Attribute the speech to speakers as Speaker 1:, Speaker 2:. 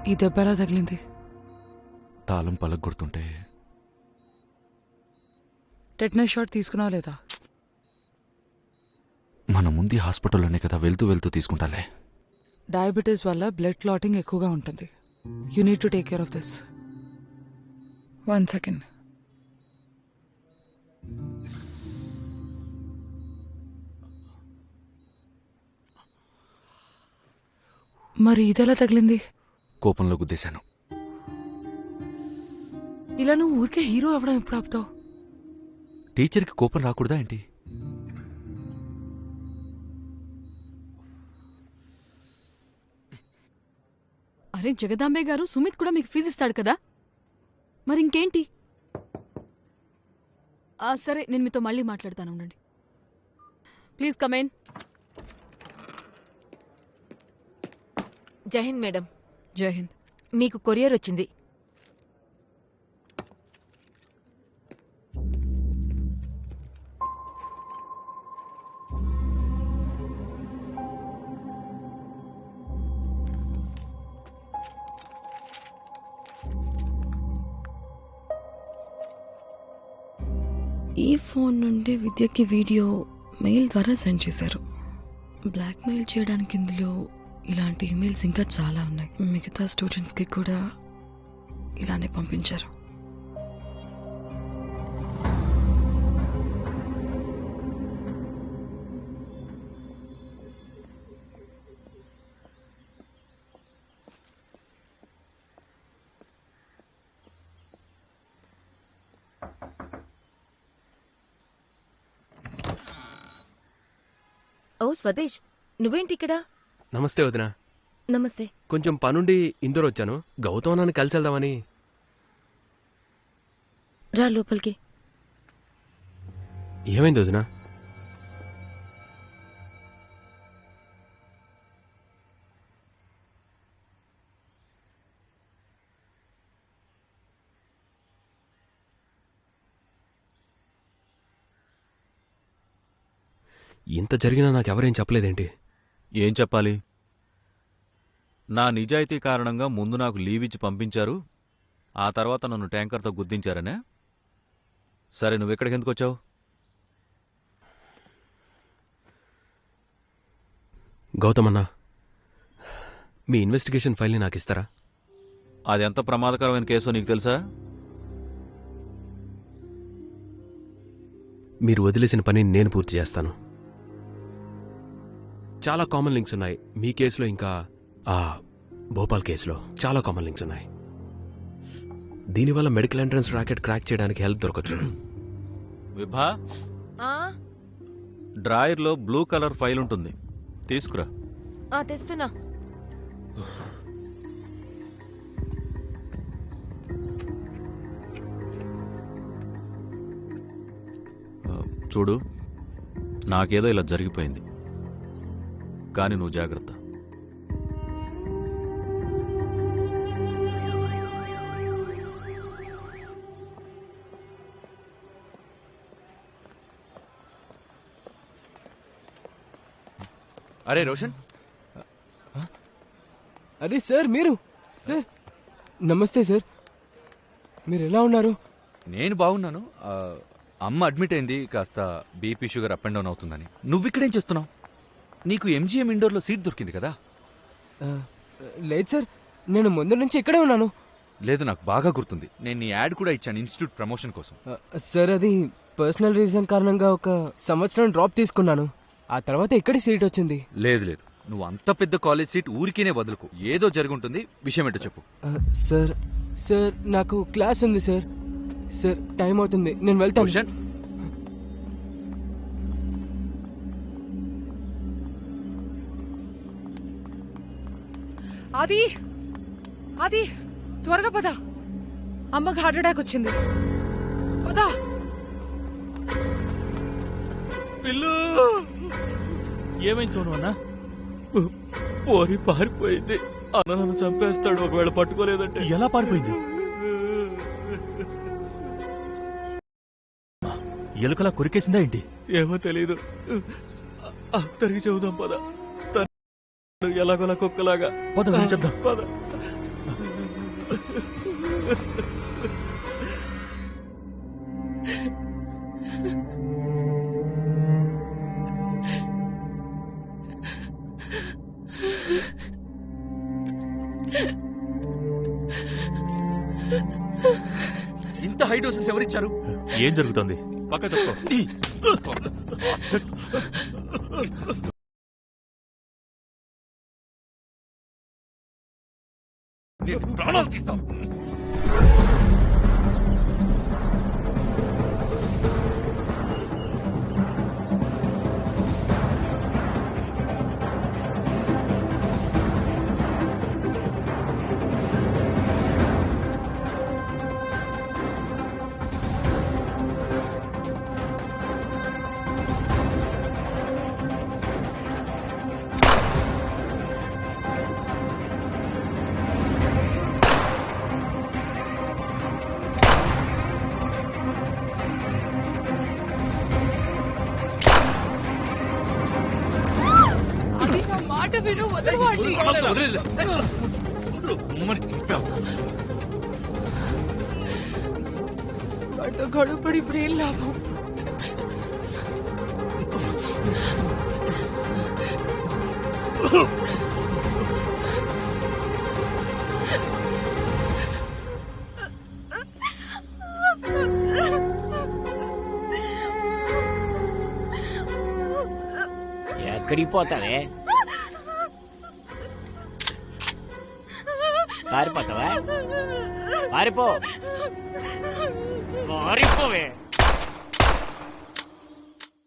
Speaker 1: ఈ దెబ్బ ఎలా తగిలింది?
Speaker 2: తాళం పలగొడుతుంటే.
Speaker 1: టెట్నస్ షాట్ తీసుకున్నావా లేదా?
Speaker 2: మన ముందు హాస్పిటల్లోనే కదా, వెళ్తూ వెళ్తూ తీసుకుంటాలే.
Speaker 1: డయాబెటీస్ వల్ల బ్లడ్ క్లాటింగ్ ఎక్కువగా ఉంటుంది. You need to take care of this. 1 second. మరి ఇదెలా తగిలింది?
Speaker 2: కోపంలో గుద్దేశాను.
Speaker 1: ఇలా నువ్వు ఊరికే హీరో అవ్వడం ఎప్పుడు ఆపుతావు?
Speaker 2: టీచర్కి కోపం రాకూడదా ఏంటి?
Speaker 3: అరే జగదాంబే గారు, సుమిత్ కూడా మీకు ఫీజు ఇస్తాడు కదా, మరి ఇంకేంటి? సరే, నేను మీతో మళ్ళీ మాట్లాడతాను, ఉండండి. Please come.
Speaker 4: Jai Hind madam.
Speaker 3: జై హింద్.
Speaker 4: మీకు కొరియర్ వచ్చింది.
Speaker 3: ఈ ఫోన్ నుండి విద్యకి వీడియో మెయిల్ ద్వారా సెండ్ చేశారు. బ్లాక్ మెయిల్ చేయడానికి ఇందులో ఇలాంటి ఇమెయిల్స్ ఇంకా చాలా ఉన్నాయి. మిగతా స్టూడెంట్స్కి కూడా ఇలానే పంపించారు.
Speaker 4: ఓ స్వదేశ్, నువ్వేంటి ఇక్కడ?
Speaker 5: నమస్తే వదినా.
Speaker 4: నమస్తే.
Speaker 5: కొంచెం పనుండి ఇందూరు వచ్చాను. గౌతమనాన్ని కలిసి వెళ్దామని.
Speaker 4: రా లోపలికి.
Speaker 5: ఏమైంది వదినా? ఇంత జరిగినా నాకెవరేం చెప్పలేదేంటి?
Speaker 6: ఏం చెప్పాలి? నా నిజాయితీ కారణంగా ముందు నాకు లీవ్ ఇచ్చి పంపించారు, ఆ తర్వాత నన్ను ట్యాంకర్తో గుద్దించారనే. సరే, నువ్వెక్కడికి ఎందుకు వచ్చావు?
Speaker 5: గౌతమన్నా, మీ ఇన్వెస్టిగేషన్ ఫైల్ని నాకు ఇస్తారా?
Speaker 6: అది ఎంత ప్రమాదకరమైన కేసో నీకు తెలుసా?
Speaker 5: మీరు వదిలేసిన పని నేను పూర్తి చేస్తాను. చాలా కామన్ లింక్స్ ఉన్నాయి మీ కేసులో, ఇంకా ఆ భోపాల్ కేసులో చాలా కామన్ లింక్స్ ఉన్నాయి. దీనివల్ల మెడికల్ ఎంట్రన్స్ రాకెట్ క్రాక్ చేయడానికి హెల్ప్ దొరకచ్చు.
Speaker 6: విభా, డ్రాయర్లో బ్లూ కలర్ ఫైల్ ఉంటుంది, తీసుకురా.
Speaker 4: తెస్తున్నా.
Speaker 6: చూడు, నాకేదో ఇలా జరిగిపోయింది, కానీ నువ్వు జాగ్రత్త.
Speaker 2: అరే రోషన్.
Speaker 7: అరే సార్, మీరు సార్. నమస్తే సార్, మీరు ఎలా ఉన్నారు?
Speaker 2: నేను బాగున్నాను. అమ్మ అడ్మిట్ అయింది, కాస్త BP sugar up and down అవుతుందని. నువ్వు ఇక్కడేం చేస్తున్నావు? నీకు ఎంజీఎం ఇండోర్లో సీట్ దొరికింది కదా?
Speaker 7: లేదు సార్, నేను ముందు నుంచి ఇక్కడే ఉన్నాను.
Speaker 2: లేదు, నాకు బాగా గుర్తుంది. నేను నీ యాడ్ కూడా ఇచ్చాను ఇన్స్టిట్యూట్ ప్రమోషన్ కోసం.
Speaker 7: సార్, అది పర్సనల్ రీజన్ కారణంగా ఒక సంవత్సరం డ్రాప్ తీసుకున్నాను. ఆ తర్వాత ఇక్కడే సీట్ వచ్చింది.
Speaker 2: లేదు లేదు, నువ్వు అంత పెద్ద కాలేజ్ సీట్ ఊరికేనే వదులుకు. ఏదో జరుగుంటుంది, విషయం ఏంటో చెప్పు.
Speaker 7: సార్ సార్, నాకు క్లాస్ ఉంది సార్. సార్, టైం అవుతుంది, నేను వెళ్తాను.
Speaker 2: రోషన్,
Speaker 1: అది అది త్వరగా పద, అమ్మకి హార్ట్ అటాక్ వచ్చింది. పద.
Speaker 6: పిల్లు, ఏమైంది సోను అన్న? పోరి పారిపోయింది. అన్న నన్ను చంపేస్తాడు ఒకవేళ పట్టుకోలేదంటే. ఎలా పారిపోయింది? ఎలుకలా కొరికేసిందా ఏంటి? ఏమో తెలీదు. అందరికి చెబుదాం పద. ఎలాగోలా కుక్కలాగా పద, చెప్దాం పద.
Speaker 2: ఇంత హై డోసెస్ ఎవరిచ్చారు?
Speaker 6: ఏం జరుగుతుంది? పక్క తప్పుకో.
Speaker 2: నేను ప్రాణాలు తీస్తాను.
Speaker 1: మాట విను, వదలవాడి.
Speaker 2: మరి చెప్పావు.
Speaker 1: వాడితో గొడవపడి ఇప్పుడు ఏం లాభం?
Speaker 8: ఎక్కడికి పోతావే? పారిపోతావా? పారిపోవే.